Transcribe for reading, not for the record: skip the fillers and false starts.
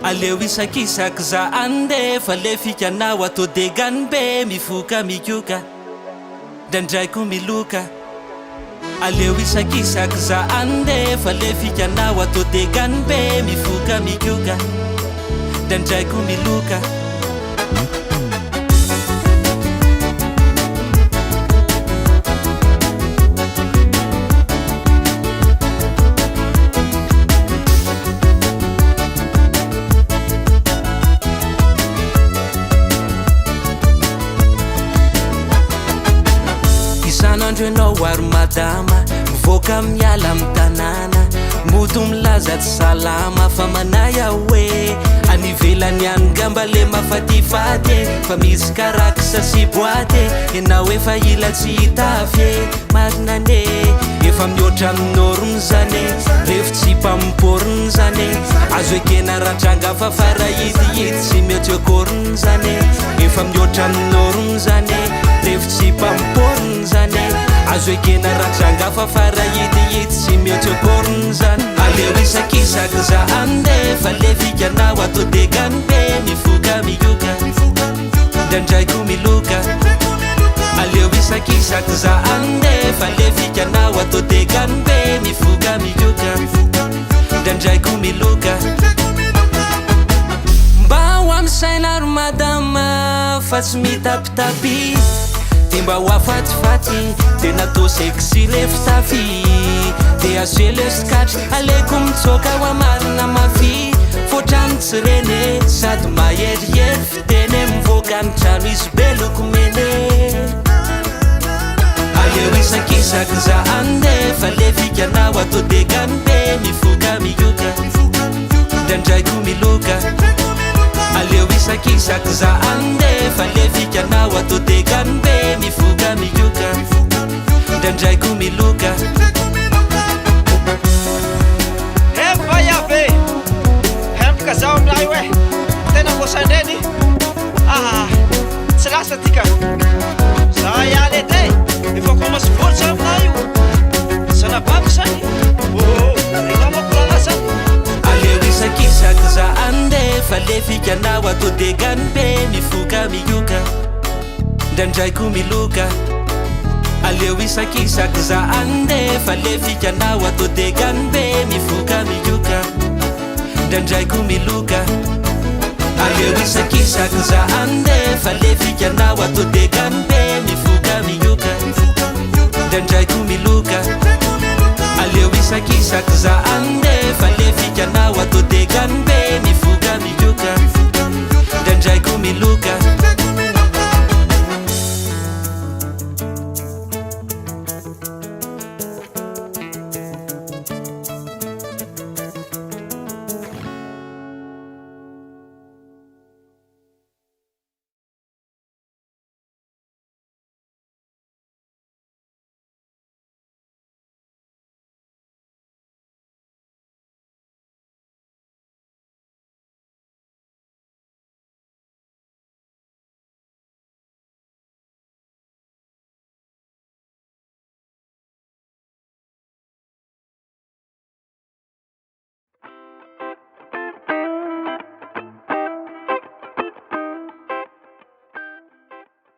Aleo isakisaky za ande fa le fikanao atao degany be mifoka mikioka dandraiko miloka. Aleo isakisaky za ande fa le fikanao atao degany be mifoka mikioka dandraiko miloka. Isan'andro enao ary madama mivoaka miala amy tanàna moto milaza tsy salama fa manaya hoe anivelany any gamba le mafatifaty fa misy karaksa sy boaty enao efa ila tsy hitafy marina ane efa mihoatra amin'orony zany refotsy mpamimporony zany azo ekena ratranga fa farahidihity sy mety akorony zany efa mihoatra amin'orony zany refotsy mpamimporony zany azo ekena ratranga fa farahidihity sy mety akorony zany. Aleo isakisaky za ande fa le fikanao atao degany be mifoka mioka dandraiko miloka. Aleo isakisaky za ande fa le fikanao atao degany be mifoka mioka dandraiko miloka. Mba ho amy saina ry madama fa tsy mitapitapy de mba ho afatifaty de natao sexy le fitafy de asele skatry aleko mitsoka ho amarina mafy fotrany tsy rene sady maherihery fitene mivoaka ny trano izy be loko mene. Aleo isakisaky za ande fa le fikanao atao degany be mifoka mioka dandraiko miloka. Aleo isakisaky za ande fa le fikanao atao degany be mifoka mioka dandraiko miloka. Efa hempika zao aminay hoe tena voasandreny tsy lasa tika za ialy edy efa komasy voatra aminay io sanabako zany enamakolalasany. Aleo isakisaky za ande fa le fikanao atao degany be mifoka mioka dandraiko miloka. Aleo isakisaky za ande fa le fikanao atao degany be mifoka mioka dandraiko miloka. Aleo isakisaky za ande fa le fikanao atao degany be mifoka mioka dandraiko miloka. Aleo isakisaky za ande fa le fikanao atao degany be